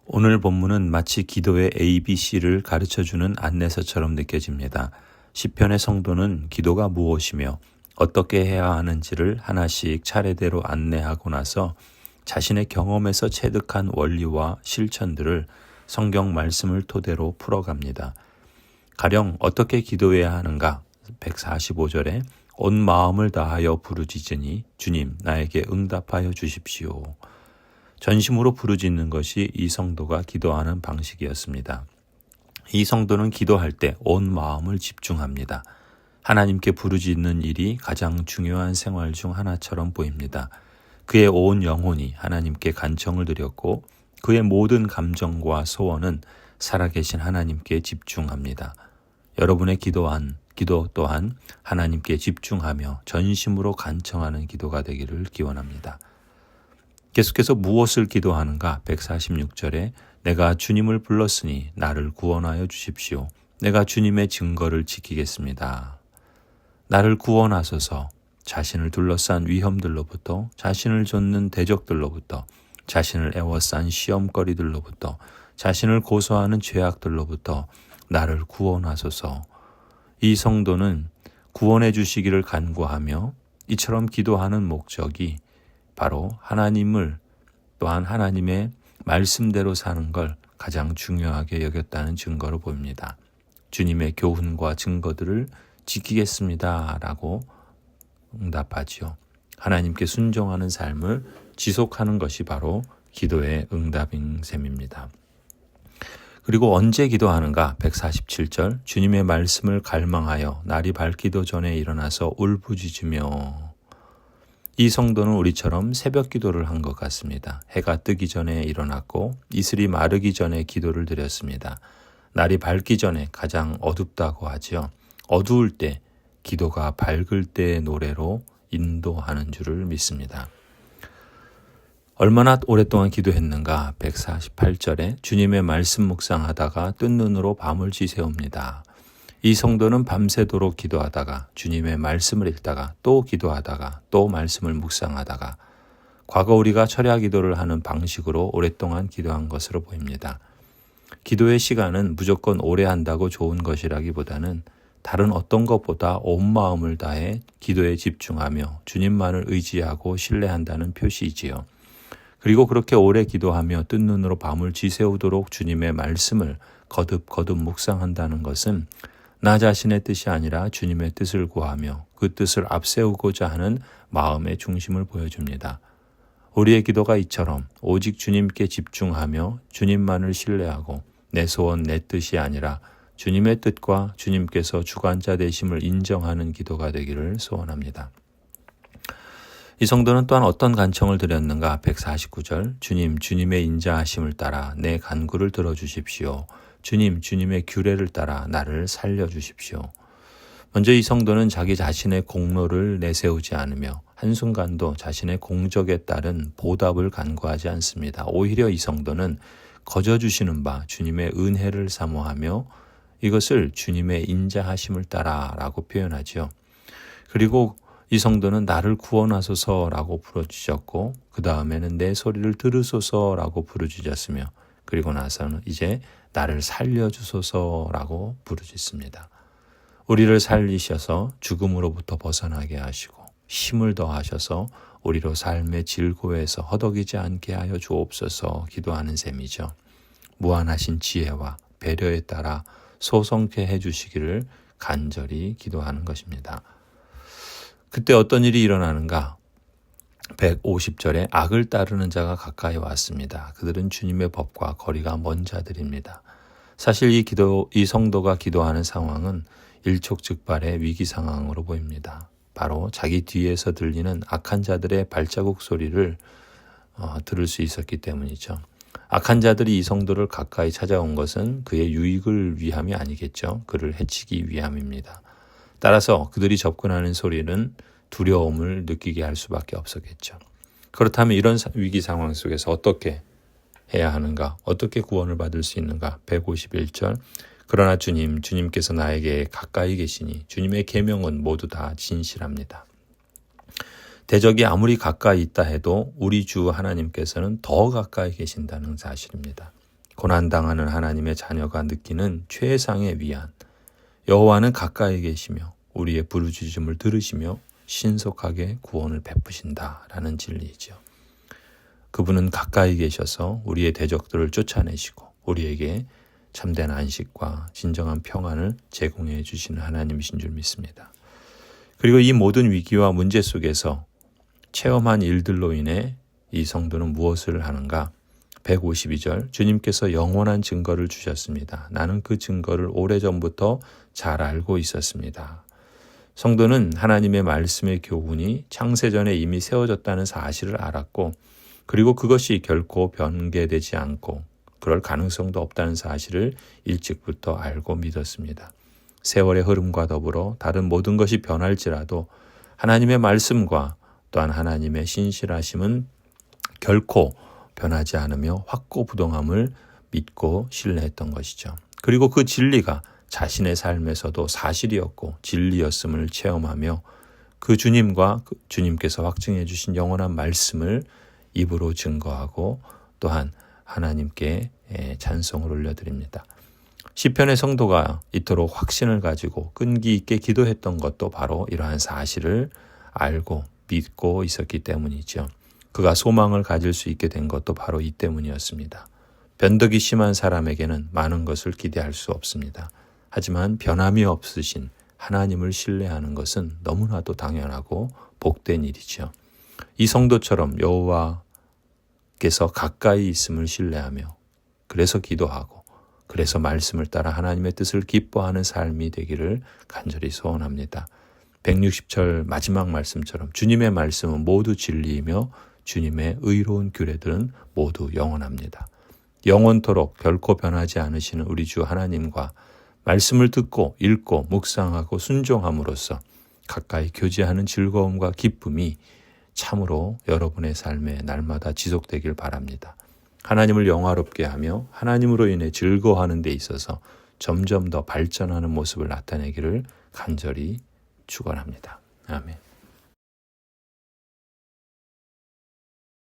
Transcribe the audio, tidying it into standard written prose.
오늘 본문은 마치 기도의 ABC를 가르쳐주는 안내서처럼 느껴집니다. 시편의 성도는 기도가 무엇이며 어떻게 해야 하는지를 하나씩 차례대로 안내하고 나서 자신의 경험에서 체득한 원리와 실천들을 성경 말씀을 토대로 풀어갑니다. 가령 어떻게 기도해야 하는가? 145절에 온 마음을 다하여 부르짖으니 주님 나에게 응답하여 주십시오. 전심으로 부르짖는 것이 이 성도가 기도하는 방식이었습니다. 이 성도는 기도할 때 온 마음을 집중합니다. 하나님께 부르짖는 일이 가장 중요한 생활 중 하나처럼 보입니다. 그의 온 영혼이 하나님께 간청을 드렸고 그의 모든 감정과 소원은 살아계신 하나님께 집중합니다. 여러분의 기도 또한 하나님께 집중하며 전심으로 간청하는 기도가 되기를 기원합니다. 계속해서 무엇을 기도하는가? 146절에 내가 주님을 불렀으니 나를 구원하여 주십시오. 내가 주님의 증거를 지키겠습니다. 나를 구원하소서. 자신을 둘러싼 위험들로부터, 자신을 좇는 대적들로부터, 자신을 애워싼 시험거리들로부터, 자신을 고소하는 죄악들로부터 나를 구원하소서. 이 성도는 구원해 주시기를 간구하며 이처럼 기도하는 목적이 바로 하나님을 또한 하나님의 말씀대로 사는 걸 가장 중요하게 여겼다는 증거로 보입니다. 주님의 교훈과 증거들을 지키겠습니다 라고 응답하지요. 하나님께 순종하는 삶을 지속하는 것이 바로 기도의 응답인 셈입니다. 그리고 언제 기도하는가? 147절 주님의 말씀을 갈망하여 날이 밝기도 전에 일어나서 울부짖으며. 이 성도는 우리처럼 새벽 기도를 한 것 같습니다. 해가 뜨기 전에 일어났고 이슬이 마르기 전에 기도를 드렸습니다. 날이 밝기 전에 가장 어둡다고 하지요. 어두울 때 기도가 밝을 때의 노래로 인도하는 줄을 믿습니다. 얼마나 오랫동안 기도했는가? 148절에 주님의 말씀 묵상하다가 뜬 눈으로 밤을 지새웁니다. 이 성도는 밤새도록 기도하다가 주님의 말씀을 읽다가 또 기도하다가 또 말씀을 묵상하다가 과거 우리가 철야 기도를 하는 방식으로 오랫동안 기도한 것으로 보입니다. 기도의 시간은 무조건 오래 한다고 좋은 것이라기보다는 다른 어떤 것보다 온 마음을 다해 기도에 집중하며 주님만을 의지하고 신뢰한다는 표시이지요. 그리고 그렇게 오래 기도하며 뜬 눈으로 밤을 지새우도록 주님의 말씀을 거듭거듭 묵상한다는 것은 나 자신의 뜻이 아니라 주님의 뜻을 구하며 그 뜻을 앞세우고자 하는 마음의 중심을 보여줍니다. 우리의 기도가 이처럼 오직 주님께 집중하며 주님만을 신뢰하고 내 소원 내 뜻이 아니라 주님의 뜻과 주님께서 주관자 되심을 인정하는 기도가 되기를 소원합니다. 이 성도는 또한 어떤 간청을 드렸는가? 149절 주님 주님의 인자하심을 따라 내 간구를 들어주십시오. 주님 주님의 규례를 따라 나를 살려주십시오. 먼저 이 성도는 자기 자신의 공로를 내세우지 않으며 한순간도 자신의 공적에 따른 보답을 간구하지 않습니다. 오히려 이 성도는 거저주시는 바 주님의 은혜를 사모하며 이것을 주님의 인자하심을 따라라고 표현하지요. 그리고 이 성도는 나를 구원하소서라고 부르짖었고 그 다음에는 내 소리를 들으소서라고 부르짖었으며 그리고 나서는 이제 나를 살려주소서라고 부르짖습니다. 우리를 살리셔서 죽음으로부터 벗어나게 하시고 힘을 더하셔서 우리로 삶의 질고에서 허덕이지 않게 하여 주옵소서 기도하는 셈이죠. 무한하신 지혜와 배려에 따라 소성케 해주시기를 간절히 기도하는 것입니다. 그때 어떤 일이 일어나는가? 150절에 악을 따르는 자가 가까이 왔습니다. 그들은 주님의 법과 거리가 먼 자들입니다. 사실 이 성도가 기도하는 상황은 일촉즉발의 위기 상황으로 보입니다. 바로 자기 뒤에서 들리는 악한 자들의 발자국 소리를 들을 수 있었기 때문이죠. 악한 자들이 이 성도를 가까이 찾아온 것은 그의 유익을 위함이 아니겠죠. 그를 해치기 위함입니다. 따라서 그들이 접근하는 소리는 두려움을 느끼게 할 수밖에 없었겠죠. 그렇다면 이런 위기 상황 속에서 어떻게 해야 하는가? 어떻게 구원을 받을 수 있는가? 151절 그러나 주님께서 나에게 가까이 계시니 주님의 계명은 모두 다 진실합니다. 대적이 아무리 가까이 있다 해도 우리 주 하나님께서는 더 가까이 계신다는 사실입니다. 고난당하는 하나님의 자녀가 느끼는 최상의 위안. 여호와는 가까이 계시며 우리의 부르짖음을 들으시며 신속하게 구원을 베푸신다라는 진리이죠. 그분은 가까이 계셔서 우리의 대적들을 쫓아내시고 우리에게 참된 안식과 진정한 평안을 제공해 주시는 하나님이신 줄 믿습니다. 그리고 이 모든 위기와 문제 속에서 체험한 일들로 인해 이 성도는 무엇을 하는가? 152절 주님께서 영원한 증거를 주셨습니다. 나는 그 증거를 오래전부터 잘 알고 있었습니다. 성도는 하나님의 말씀의 교훈이 창세전에 이미 세워졌다는 사실을 알았고 그리고 그것이 결코 변개되지 않고 그럴 가능성도 없다는 사실을 일찍부터 알고 믿었습니다. 세월의 흐름과 더불어 다른 모든 것이 변할지라도 하나님의 말씀과 또한 하나님의 신실하심은 결코 변하지 않으며 확고부동함을 믿고 신뢰했던 것이죠. 그리고 그 진리가 자신의 삶에서도 사실이었고 진리였음을 체험하며 그 주님과 주님께서 확증해 주신 영원한 말씀을 입으로 증거하고 또한 하나님께 찬송을 올려드립니다. 시편의 성도가 이토록 확신을 가지고 끈기 있게 기도했던 것도 바로 이러한 사실을 알고 믿고 있었기 때문이죠. 그가 소망을 가질 수 있게 된 것도 바로 이 때문이었습니다. 변덕이 심한 사람에게는 많은 것을 기대할 수 없습니다. 하지만 변함이 없으신 하나님을 신뢰하는 것은 너무나도 당연하고 복된 일이죠. 이 성도처럼 여호와께서 가까이 있음을 신뢰하며 그래서 기도하고 그래서 말씀을 따라 하나님의 뜻을 기뻐하는 삶이 되기를 간절히 소원합니다. 160절 마지막 말씀처럼 주님의 말씀은 모두 진리이며 주님의 의로운 규례들은 모두 영원합니다. 영원토록 결코 변하지 않으시는 우리 주 하나님과 말씀을 듣고 읽고 묵상하고 순종함으로써 가까이 교제하는 즐거움과 기쁨이 참으로 여러분의 삶에 날마다 지속되길 바랍니다. 하나님을 영화롭게 하며 하나님으로 인해 즐거워하는 데 있어서 점점 더 발전하는 모습을 나타내기를 간절히 축원합니다. 아멘.